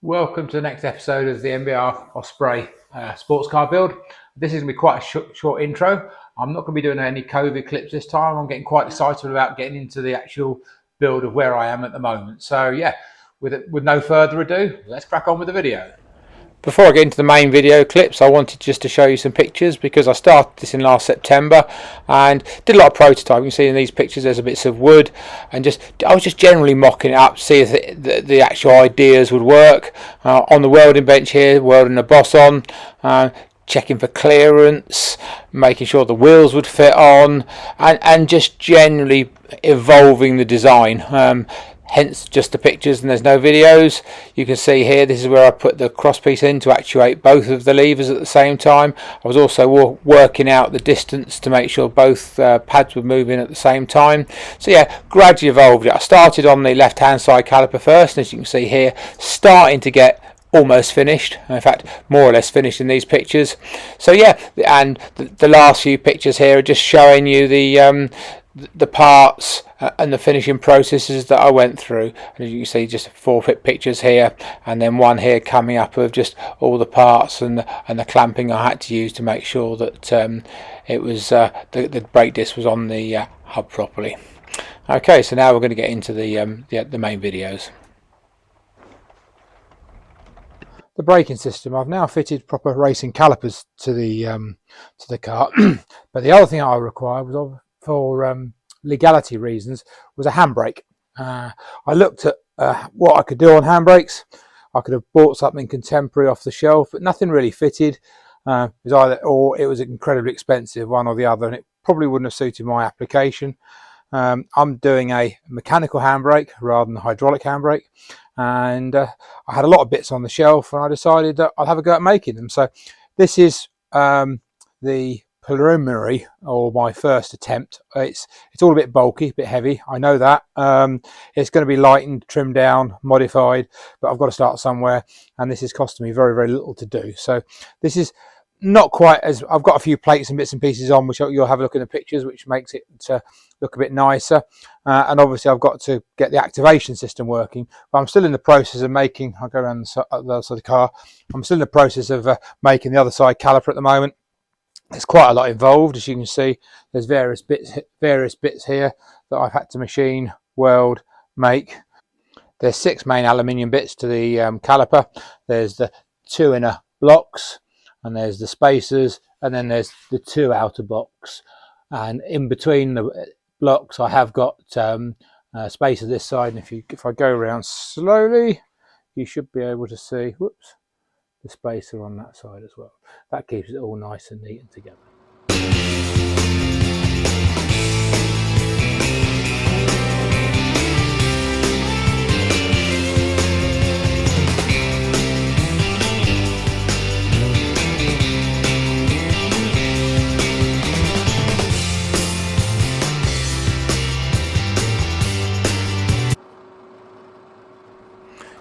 Welcome to the next episode of the MBR Osprey sports car build. This is going to be quite a short intro. I'm not going to be doing any COVID clips this time. I'm getting quite excited about getting into the actual build of where I am at the moment. So yeah, with no further ado, let's crack on with the video. Before I get into the main video clips, I wanted just to show you some pictures because I started this in last September and did a lot of prototyping. You can see in these pictures there's a bits of wood, and I was just generally mocking it up, see if the actual ideas would work. On the welding bench here, welding the boss on, checking for clearance, making sure the wheels would fit on, and just generally evolving the design. Hence just the pictures and there's no videos. You can see here, this is where I put the cross piece in to actuate both of the levers at the same time. I was also working out the distance to make sure both pads were moving at the same time. So yeah, gradually evolved it. I started on the left hand side caliper first, and as you can see here, starting to get almost finished, in fact more or less finished in these pictures. So yeah, and the last few pictures here are just showing you the parts and the finishing processes that I went through. And as you can see, just 4 pictures here, and then one here coming up of just all the parts and the clamping I had to use to make sure that it was the brake disc was on the hub properly. Okay, so now we're going to get into the main videos. The braking system, I've now fitted proper racing calipers to the car, but the other thing I required was for legality reasons was a handbrake. I looked at what I could do on handbrakes. I could have bought something contemporary off the shelf, but nothing really fitted. It was incredibly expensive, one or the other, and it probably wouldn't have suited my application. I'm doing a mechanical handbrake rather than a hydraulic handbrake, and I had a lot of bits on the shelf, and I decided that I'll have a go at making them. So this is the preliminary, or my first attempt. It's all a bit bulky, a bit heavy, I know that. It's going to be lightened, trimmed down, modified, but I've got to start somewhere, and this is costing me very, very little to do. So this is not quite as, I've got a few plates and bits and pieces on, which you'll have a look in the pictures, which makes it look a bit nicer. And obviously I've got to get the activation system working, but I'm still in the process of making, I'll go around the other side of the car, I'm still in the process of making the other side caliper at the moment. There's quite a lot involved, as you can see. There's various bits here that I've had to machine, weld, make. There's 6 main aluminium bits to the caliper. There's the 2 inner blocks, and there's the spacers, and then there's the 2 outer blocks. And in between the blocks, I have got spacers this side. And if I go around slowly, you should be able to see. Whoops. The spacer on that side as well. That keeps it all nice and neat and together.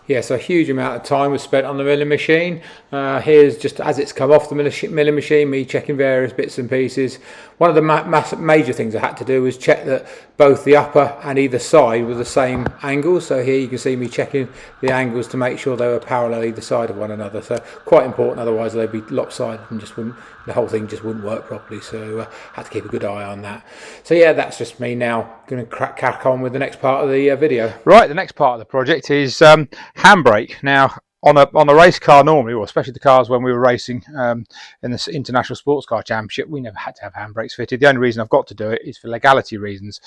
Yeah, so a huge amount of time was spent on the milling machine. Here's just as it's come off the milling machine, me checking various bits and pieces. One of the major things I had to do was check that both the upper and either side were the same angles. So here you can see me checking the angles to make sure they were parallel either side of one another. So quite important, otherwise they'd be lopsided and the whole thing just wouldn't work properly. So I had to keep a good eye on that. So yeah, that's just me now going to crack on with the next part of the video. Right, the next part of the project is handbrake. Now on a race car normally, or especially the cars when we were racing in the International Sports Car Championship, we never had to have handbrakes fitted. The only reason I've got to do it is for legality reasons.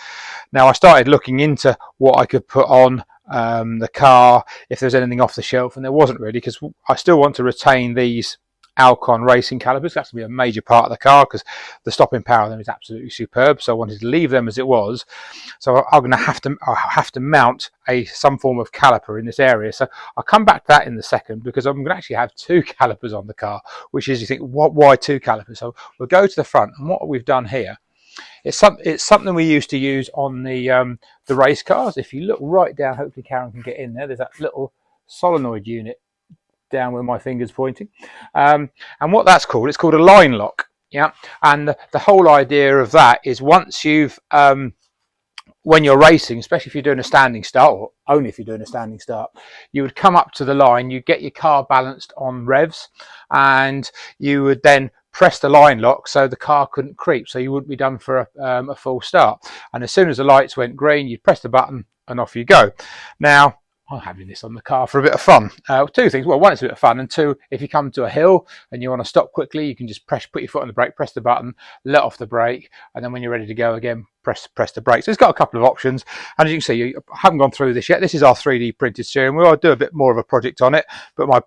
Now I started looking into what I could put on the car, if there's anything off the shelf, and there wasn't really, because I still want to retain these Alcon racing calipers. That's going to be a major part of the car because the stopping power of them is absolutely superb, so I wanted to leave them as it was. So I'm going to have to mount some form of caliper in this area. So I'll come back to that in a second, because I'm going to actually have 2 calipers on the car, which is, you think, why 2 calipers? So we'll go to the front, and what we've done here, it's something we used to use on the race cars. If you look right down, hopefully Karen can get in there, there's that little solenoid unit down where my finger's pointing, and what that's called, it's called a line lock. Yeah, and the whole idea of that is once you've when you're racing, especially if you're doing a standing start, or only if you're doing a standing start, you would come up to the line, you get your car balanced on revs, and you would then press the line lock so the car couldn't creep, so you wouldn't be done for a full start. And as soon as the lights went green, you'd press the button and off you go. Now, I'm having this on the car for a bit of fun. Two things. Well, one, it's a bit of fun, and two, if you come to a hill and you want to stop quickly, you can just put your foot on the brake, press the button, let off the brake, and then when you're ready to go again, press the brake. So it's got a couple of options, and as you can see, I haven't gone through this yet. This is our 3D printed steering wheel. I'll do a bit more of a project on it, but my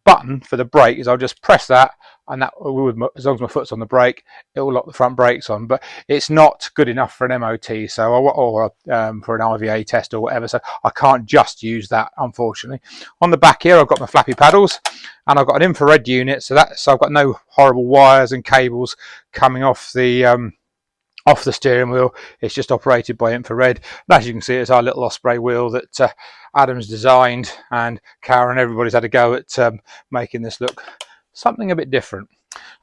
button for the brake is I'll just press that, and that, as long as my foot's on the brake, it will lock the front brakes on. But it's not good enough for an MOT, so or for an RVA test or whatever, so I can't just use that, unfortunately. On the back here, I've got my flappy paddles, and I've got an infrared unit, so I've got no horrible wires and cables coming off the steering wheel. It's just operated by infrared. And as you can see, it's our little Osprey wheel that Adam's designed, and Karen, everybody's had a go at making this look something a bit different.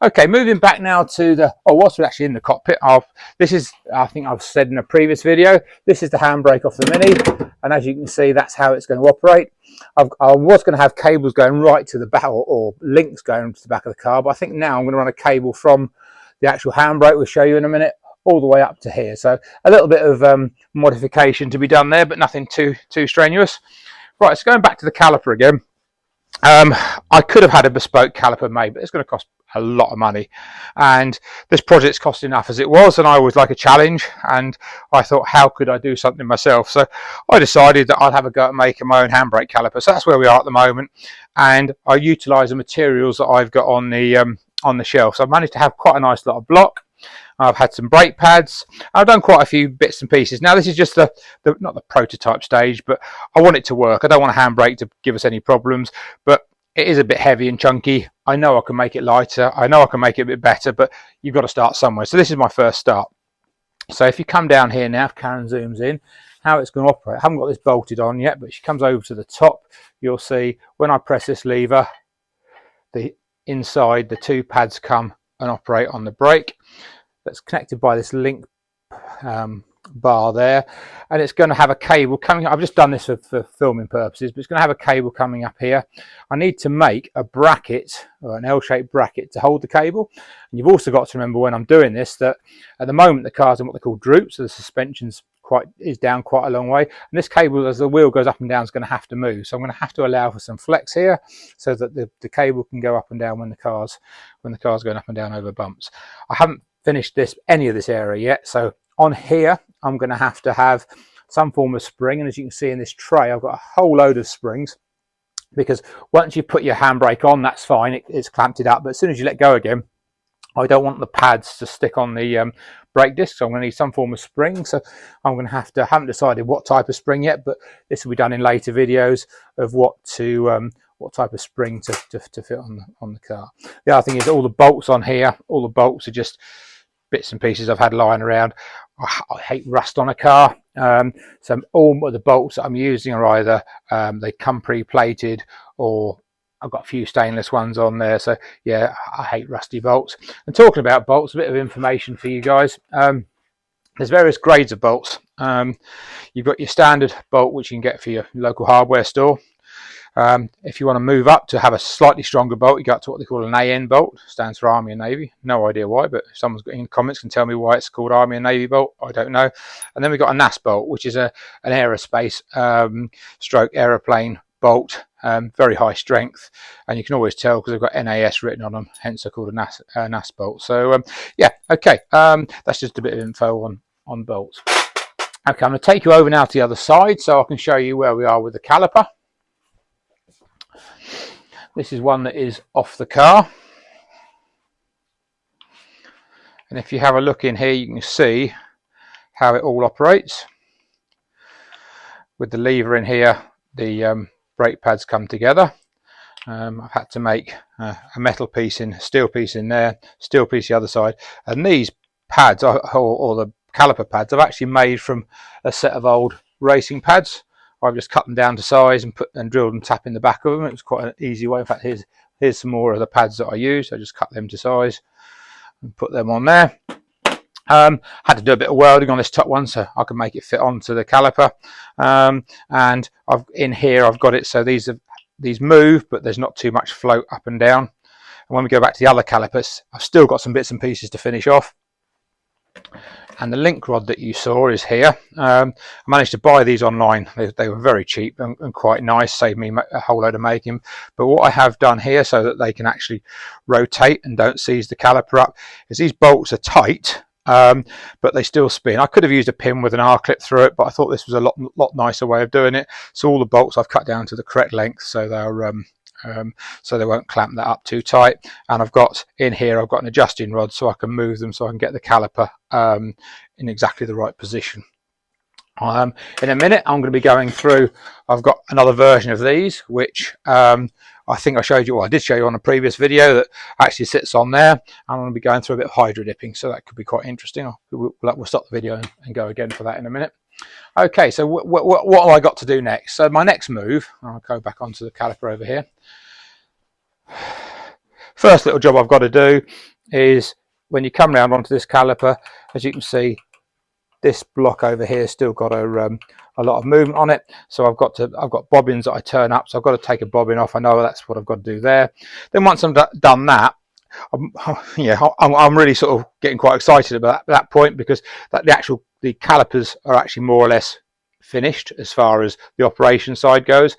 Okay, moving back now to what's actually in the cockpit. This is, I think I've said in a previous video, this is the handbrake off the Mini, and as you can see, that's how it's going to operate. I was going to have cables going right to the back, or links going to the back of the car, but I think now I'm going to run a cable from the actual handbrake, we'll show you in a minute, all the way up to here. So a little bit of modification to be done there, but nothing too strenuous. Right, so going back to the caliper again. I could have had a bespoke caliper made, but it's going to cost a lot of money, and this project's cost enough as it was, and I always like a challenge, and I thought, how could I do something myself? So I decided that I'd have a go at making my own handbrake caliper. So that's where we are at the moment, and I utilise the materials that I've got on the shelf. So I've managed to have quite a nice lot of block. I've had some brake pads. I've done quite a few bits and pieces. Now this is just not the prototype stage, but I want it to work. I don't want a handbrake to give us any problems, but it is a bit heavy and chunky. I know I can make it lighter. I know I can make it a bit better, but you've got to start somewhere. So this is my first start. So if you come down here now, if Karen zooms in, how it's going to operate. I haven't got this bolted on yet, but she comes over to the top. You'll see when I press this lever, the inside, the two pads come and operate on the brake. That's connected by this link bar there, and it's going to have a cable coming. I've just done this for filming purposes, but it's going to have a cable coming up here. I need to make a bracket, or an L-shaped bracket, to hold the cable. And you've also got to remember when I'm doing this that at the moment the car's in what they call droop, so the suspension's is down quite a long way, and this cable, as the wheel goes up and down, is going to have to move. So I'm going to have to allow for some flex here so that the cable can go up and down when the car's going up and down over bumps. I haven't finished any of this area yet, so on here I'm going to have some form of spring, and as you can see in this tray, I've got a whole load of springs, because once you put your handbrake on, that's fine, it's clamped it up, but as soon as you let go again, I don't want the pads to stick on the brake disc, so I'm going to need some form of spring. So I'm going to have to, haven't decided what type of spring yet, but this will be done in later videos of what type of spring to fit on the car. The other thing is all the bolts on here, all the bolts are just bits and pieces I've had lying around. I hate rust on a car, so all of the bolts that I'm using are either they come pre-plated, or I've got a few stainless ones on there. So yeah, I hate rusty bolts. And talking about bolts, a bit of information for you guys. There's various grades of bolts. You've got your standard bolt, which you can get for your local hardware store. If you want to move up to have a slightly stronger bolt, you got to what they call an AN bolt, stands for Army and Navy. No idea why, but if someone's got in the comments can tell me why it's called Army and Navy bolt, I don't know. And then we've got a NAS bolt, which is an aerospace stroke aeroplane bolt, very high strength, and you can always tell because they've got NAS written on them, hence they're called a NAS bolt. So yeah, okay, that's just a bit of info on bolts. Okay, I'm going to take you over now to the other side so I can show you where we are with the caliper. This is one that is off the car, and if you have a look in here, you can see how it all operates. With the lever in here, the brake pads come together. I've had to make a metal piece in, steel piece in there, steel piece the other side, and these pads, or the caliper pads, I've actually made from a set of old racing pads. I've just cut them down to size and drilled and tap in the back of them. It was quite an easy way. In fact, here's some more of the pads that I used. I just cut them to size and put them on there. Had to do a bit of welding on this top one so I can make it fit onto the caliper. And in here I've got it so these move, but there's not too much float up and down. And when we go back to the other calipers, I've still got some bits and pieces to finish off. And the link rod that you saw is here. I managed to buy these online. They were very cheap and quite nice, saved me a whole load of making. But what I have done here so that they can actually rotate and don't seize the caliper up is these bolts are tight, but they still spin. I could have used a pin with an R-clip through it, but I thought this was a lot nicer way of doing it. So all the bolts I've cut down to the correct length, so they're so they won't clamp that up too tight. And I've got in here, I've got an adjusting rod so I can move them so I can get the caliper in exactly the right position. In a minute I'm going to be going through, I've got another version of these which I think I showed you, well I did show you on a previous video, that actually sits on there. I'm going to be going through a bit of hydro dipping, so that could be quite interesting. We'll stop the video and go again for that in a minute. Okay, so what have I got to do next? So my next move, I'll go back onto the caliper over here. First little job I've got to do is when you come round onto this caliper, as you can see, this block over here still got a lot of movement on it. So I've got bobbins that I turn up, so I've got to take a bobbin off. I know that's what I've got to do there. Then once I'm done that, I'm really sort of getting quite excited about that point, because the calipers are actually more or less finished as far as the operation side goes.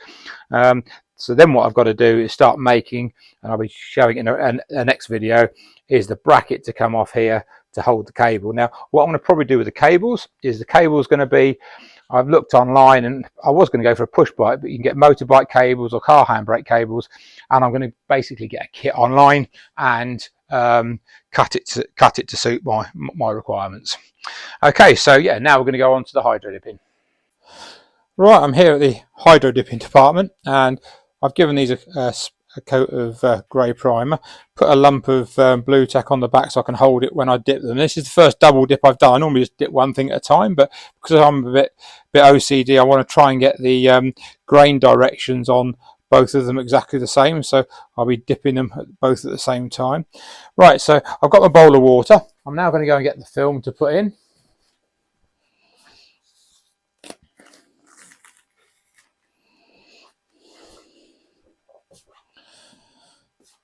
So then what I've got to do is start making, and I'll be showing in a next video, is the bracket to come off here to hold the cable. Now what I'm going to probably do with the cables is the cable's going to be, I've looked online and I was going to go for a push bike, but you can get motorbike cables or car handbrake cables, and I'm going to basically get a kit online and cut it to suit my requirements. Okay, so yeah, now we're going to go on to the hydro dipping. Right, I'm here at the hydro dipping department, and I've given these a coat of grey primer, put a lump of blue tack on the back so I can hold it when I dip them. This is the first double dip I've done. I normally just dip one thing at a time, but because I'm a bit OCD, I want to try and get the grain directions on both of them exactly the same, so I'll be dipping them both at the same time. Right, so I've got my bowl of water. I'm now going to go and get the film to put in.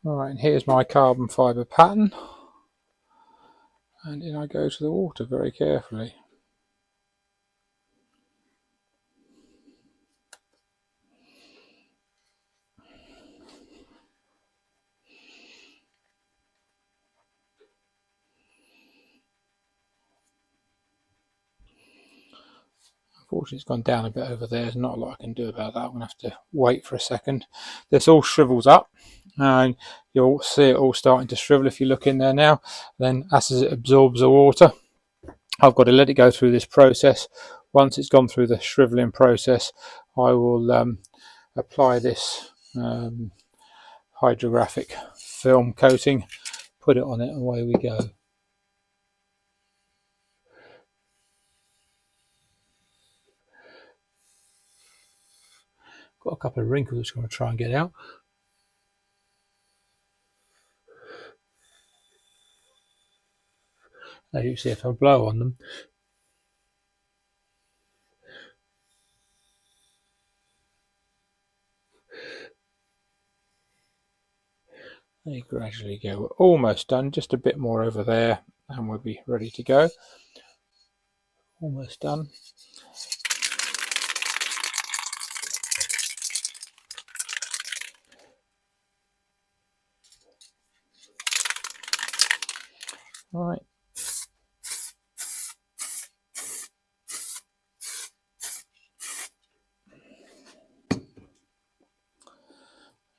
Alright, and here's my carbon fibre pattern, and in I go to the water very carefully. Unfortunately it's gone down a bit over there, there's not a lot I can do about that. I'm going to have to wait for a second. This all shrivels up, and you'll see it all starting to shrivel if you look in there now. Then as it absorbs the water, I've got to let it go through this process. Once it's gone through the shriveling process, I will apply this hydrographic film coating, put it on it, and away we go. Got a couple of wrinkles which I'm going to try and get out. As you can see, if I blow on them, they gradually go. We're almost done, just a bit more over there and we'll be ready to go. Almost done. Right.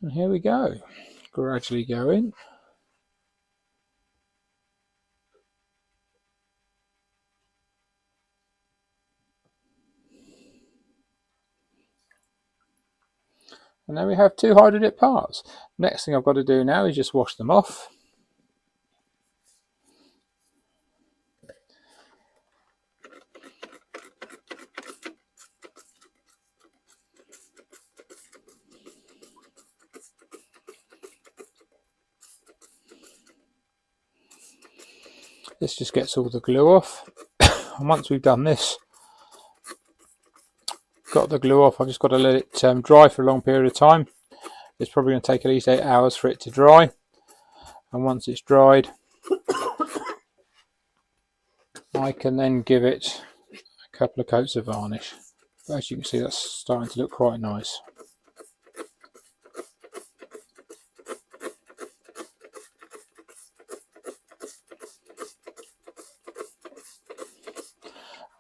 And here we go. Gradually go in. And there we have two hydro dip parts. Next thing I've got to do now is just wash them off. This just gets all the glue off. And once we've done this, got the glue off, I've just got to let it dry for a long period of time. It's probably going to take at least 8 hours for it to dry. And once it's dried, I can then give it a couple of coats of varnish. But as you can see, that's starting to look quite nice.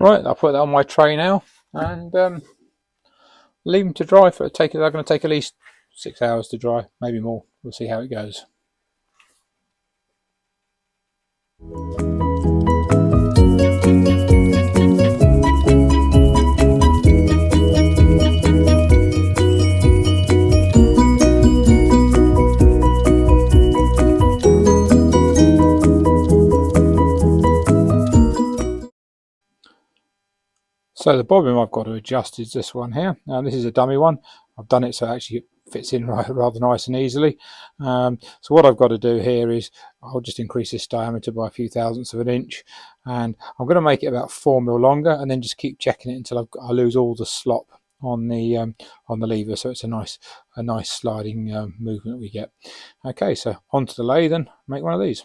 Right, I'll put that on my tray now and leave them to dry. They're going to take at least 6 hours to dry, maybe more. We'll see how it goes. So the bobbin I've got to adjust is this one here. Now this is a dummy one. I've done it so it actually fits in rather nice and easily. So what I've got to do here is I'll just increase this diameter by a few thousandths of an inch, and I'm going to make it about 4mm longer, and then just keep checking it until I lose all the slop on the lever, so it's a nice sliding movement we get. Okay, so onto the lathe and make one of these.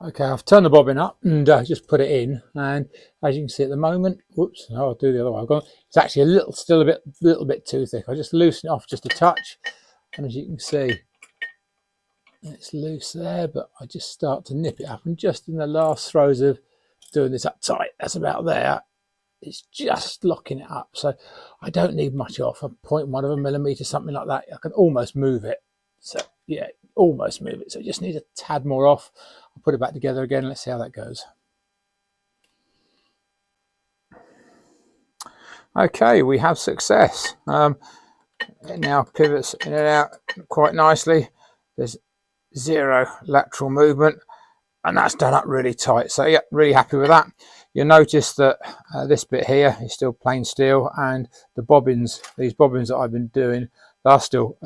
Okay, I've turned the bobbin up and just put it in, and as you can see at the moment, whoops, no, I'll do the other way. It's actually still a little bit too thick. I just loosen it off just a touch, and as you can see, it's loose there, but I just start to nip it up, and just in the last throes of doing this up tight, that's about there, it's just locking it up. So I don't need much off. A 0.1 of a millimetre, something like that. I can almost move it. So yeah, almost move it. So it just needs a tad more off. I'll put it back together again. Let's see how that goes. Okay, we have success. It now pivots in and out quite nicely. There's zero lateral movement, and that's done up really tight. So yeah, really happy with that. You'll notice that this bit here is still plain steel, and the bobbins, these bobbins that I've been doing, they're still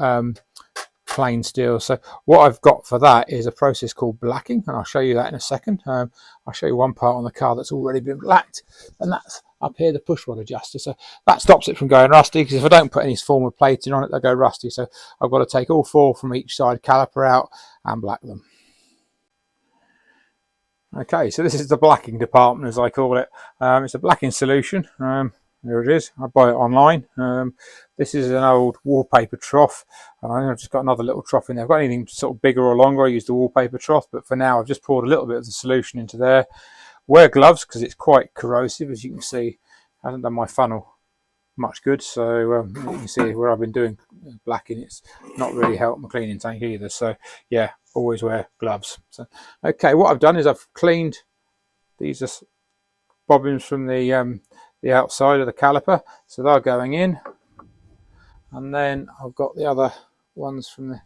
plain steel. So what I've got for that is a process called blacking, and I'll show you that in a second. I'll show you one part on the car that's already been blacked, and that's up here, the push rod adjuster. So that stops it from going rusty, because if I don't put any form of plating on it, they'll go rusty. So I've got to take all four from each side caliper out and black them. Okay, so this is the blacking department, as I call it. It's a blacking solution. There it is. I buy it online. This is an old wallpaper trough. I've just got another little trough in there. I've got anything sort of bigger or longer, I use the wallpaper trough, but for now I've just poured a little bit of the solution into there. Wear gloves because it's quite corrosive, as you can see. It hasn't done my funnel much good, so you can see where I've been doing blacking, it's not really helped my cleaning tank either. So yeah, always wear gloves. So okay, what I've done is I've cleaned these bobbins from the outside of the caliper, so they're going in, and then I've got the other ones from the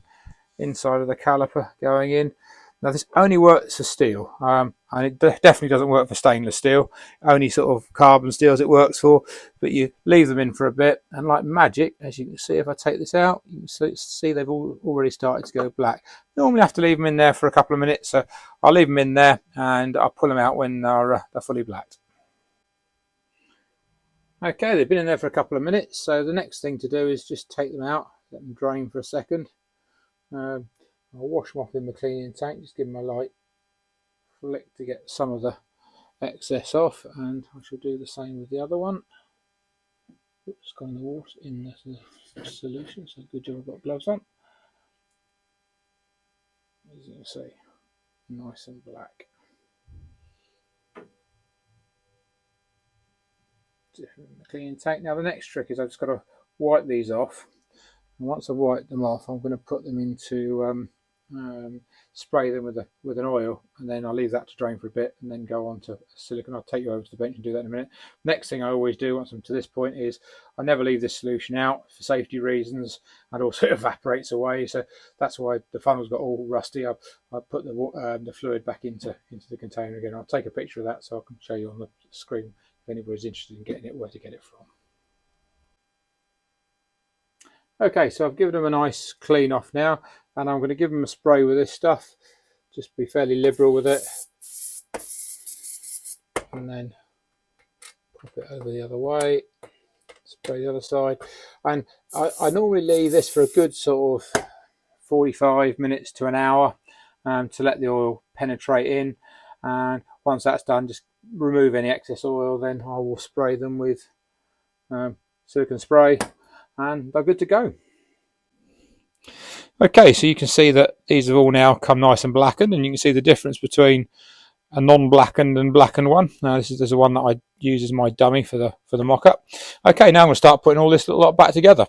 inside of the caliper going in. Now this only works for steel, and it definitely doesn't work for stainless steel. Only sort of carbon steels it works for, but you leave them in for a bit, and like magic, as you can see, if I take this out, you can see they've already started to go black. Normally I have to leave them in there for a couple of minutes, so I'll leave them in there and I'll pull them out when they're fully blacked. Okay, they've been in there for a couple of minutes, so the next thing to do is just take them out, let them drain for a second. I'll wash them off in the cleaning tank, just give them a light flick to get some of the excess off, and I shall do the same with the other one. It's gone in the water in the solution, so good job I've got gloves on. As you can see, nice and black. Different in the cleaning tank. Now the next trick is I've just got to wipe these off. And once I've wiped them off, I'm going to put them into spray them with an oil, and then I'll leave that to drain for a bit, and then go on to silicone. I'll take you over to the bench and do that in a minute. Next thing I always do once I'm to this point is I never leave this solution out for safety reasons, and also it evaporates away. So that's why the funnel's got all rusty. I put the fluid back into the container again. I'll take a picture of that so I can show you on the screen if anybody's interested in getting it, where to get it from. Okay, so I've given them a nice clean off now, and I'm going to give them a spray with this stuff. Just be fairly liberal with it, and then pop it over the other way, spray the other side. And I normally leave this for a good sort of 45 minutes to an hour to let the oil penetrate in, and once that's done, just remove any excess oil. Then I will spray them with silicone spray, and they're good to go. Okay, so you can see that these have all now come nice and blackened, and you can see the difference between a non-blackened and blackened one. Now this is the one that I use as my dummy for the mock-up. Okay, now I'm going to start putting all this little lot back together.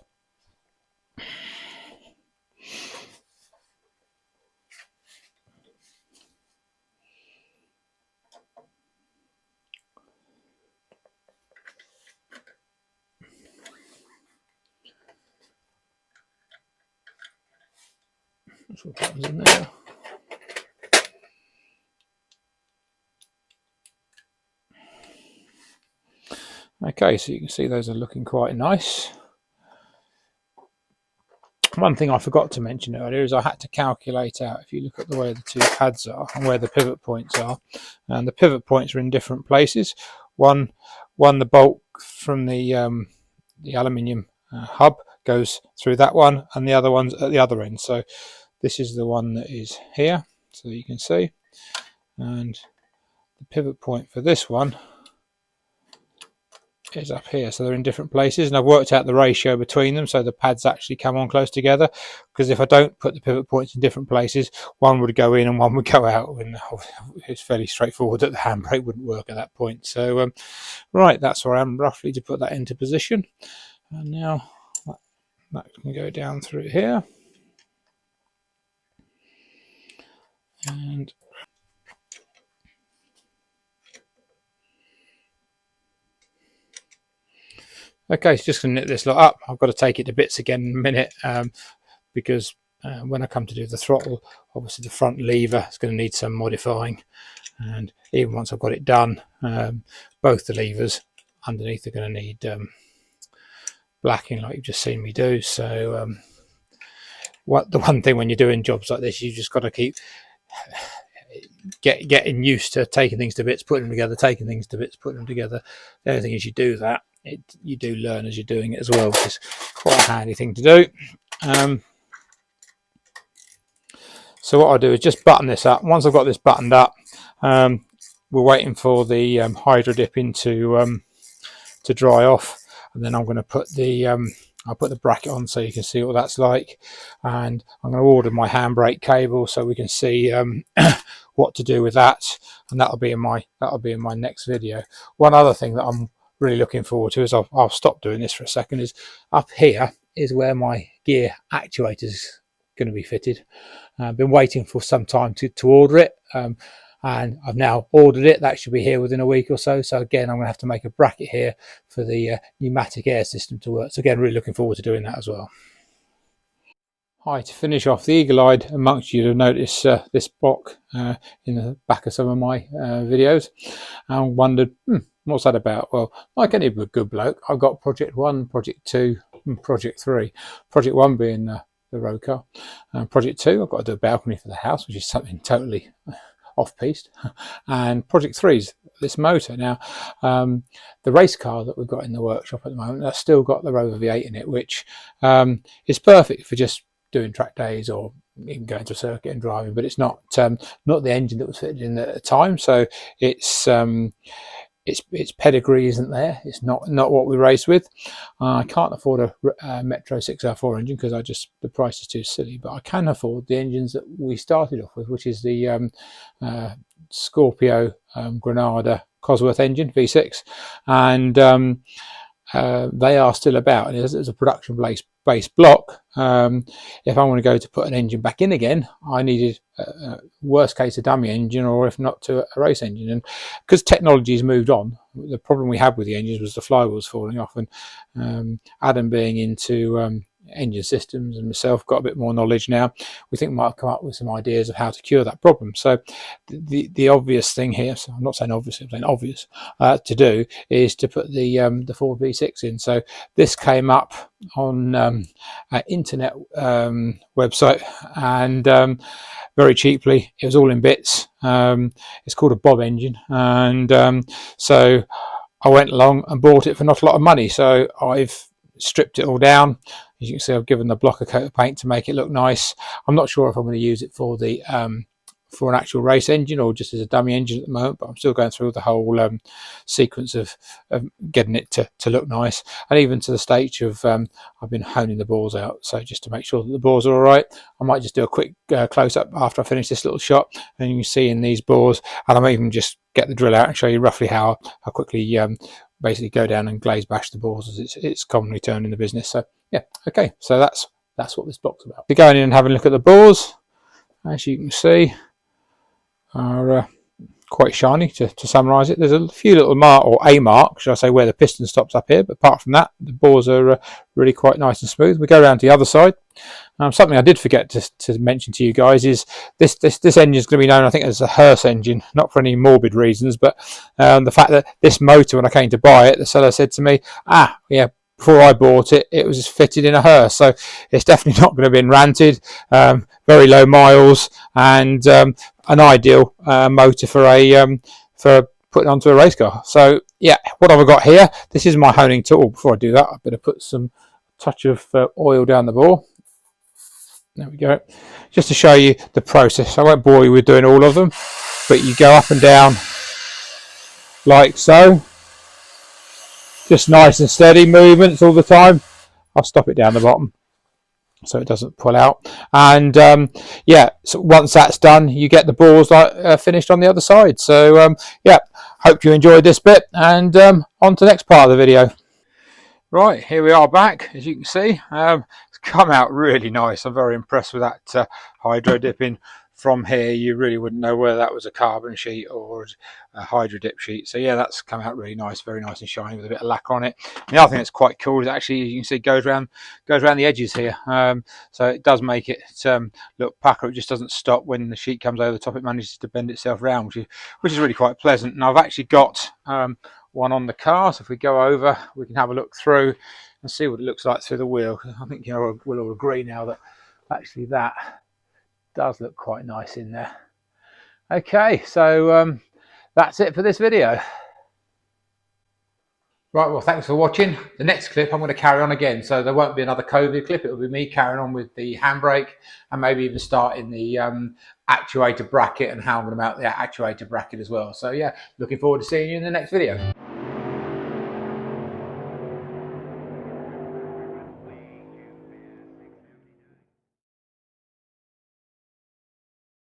That's what happens in there. Okay, so you can see those are looking quite nice. One thing I forgot to mention earlier is I had to calculate out, if you look at the way the two pads are and where the pivot points are, and the pivot points are in different places. One the bolt from the aluminium hub goes through that one, and the other one's at the other end. So this is the one that is here, so you can see, and the pivot point for this one is up here. So they're in different places, and I've worked out the ratio between them so the pads actually come on close together, because if I don't put the pivot points in different places, one would go in and one would go out, and it's fairly straightforward that the handbrake wouldn't work at that point. So right, that's where I am roughly to put that into position, and now that can go down through here. And okay, so just going to knit this lot up. I've got to take it to bits again in a minute, because when I come to do the throttle, obviously the front lever is going to need some modifying, and even once I've got it done, both the levers underneath are going to need blacking, like you've just seen me do. So the one thing when you're doing jobs like this, you just got to keep getting used to taking things to bits, putting them together, taking things to bits, putting them together. The only thing is, you do that, you do learn as you're doing it as well, which is quite a handy thing to do. So what I'll do is just button this up. Once I've got this buttoned up, we're waiting for the hydro dipping to dry off, and then I'm going to put the I'll put the bracket on so you can see what that's like, and I'm going to order my handbrake cable so we can see what to do with that, and that'll be in my next video. One other thing that I'm really looking forward to is I'll stop doing this for a second, is up here is where my gear actuator is going to be fitted. I've been waiting for some time to order it, and I've now ordered it. That should be here within a week or so. So again, I'm going to have to make a bracket here for the pneumatic air system to work. So again, really looking forward to doing that as well. Hi, to finish off, the eagle-eyed amongst you have noticed this block in the back of some of my videos, and wondered, what's that about? Well, like any good bloke, I've got Project 1, Project 2, and Project 3. Project 1 being the road car. Project 2, I've got to do a balcony for the house, which is something totally off-piste. And Project 3 is this motor. Now, the race car that we've got in the workshop at the moment, that's still got the Rover V8 in it, which is perfect for just doing track days or even going to a circuit and driving, but it's not the engine that was fitted in at the time. So its pedigree isn't there. It's not what we race with. I can't afford a Metro 6R4 engine because the price is too silly, but I can afford the engines that we started off with, which is the Scorpio Granada Cosworth engine V6, and they are still about, and it's a production based block. If I want to go to put an engine back in again, I needed worst case a dummy engine, or if not, to a race engine. And because technology has moved on, the problem we had with the engines was the flywheels falling off. And Adam being into engine systems and myself got a bit more knowledge now, we think we might have come up with some ideas of how to cure that problem. So the obvious thing here, so I'm not saying obvious, I'm saying obvious, to do is to put the Ford V6 in. So this came up on an internet website, and very cheaply. It was all in bits. It's called a Bob engine, and so I went along and bought it for not a lot of money. So I've stripped it all down. As you can see, I've given the block a coat of paint to make it look nice. I'm not sure if I'm going to use it for the for an actual race engine or just as a dummy engine at the moment, but I'm still going through the whole sequence of getting it to look nice, and even to the stage of I've been honing the bores out, so just to make sure that the bores are all right. I might just do a quick close-up after I finish this little shot, and you can see in these bores, and I might even just get the drill out and show you roughly how quickly basically go down and glaze bash the bores, as it's commonly termed in the business. So yeah, okay, so that's what this block's about. We're going in and having a look at the bores. As you can see, are quite shiny. To summarise it, there's a few little a mark, should I say, where the piston stops up here, but apart from that, the bores are really quite nice and smooth. We go around to the other side. Something I did forget to mention to you guys is this engine is going to be known, I think, as a hearse engine, not for any morbid reasons, but the fact that this motor, when I came to buy it, the seller said to me, yeah, before I bought it, it was fitted in a hearse, so it's definitely not going to have been ranted. Very low miles, and an ideal motor for putting onto a race car. So yeah, what have I got here? This is my honing tool. Before I do that, I better put some touch of oil down the bore. There we go. Just to show you the process. I won't bore you with doing all of them, but you go up and down like so. Just nice and steady movements all the time. I'll stop it down the bottom so it doesn't pull out. And yeah, so once that's done, you get the bores finished on the other side. So yeah, hope you enjoyed this bit, and on to the next part of the video. Right, here we are back. As you can see, it's come out really nice. I'm very impressed with that hydro dipping. From here, you really wouldn't know whether that was a carbon sheet or a hydro dip sheet. So yeah, that's come out really nice, very nice and shiny with a bit of lacquer on it. And the other thing that's quite cool is actually, you can see, it goes around the edges here. So it does make it look pucker. It just doesn't stop when the sheet comes over the top. It manages to bend itself round, which is really quite pleasant. And I've actually got one on the car. So if we go over, we can have a look through and see what it looks like through the wheel. I think we'll all agree now that actually that does look quite nice in there. Okay, so that's it for this video. Right, well, thanks for watching. The next clip I'm going to carry on again, so there won't be another COVID clip. It will be me carrying on with the handbrake, and maybe even starting the actuator bracket and how I'm going to mount the actuator bracket as well. So yeah, looking forward to seeing you in the next video.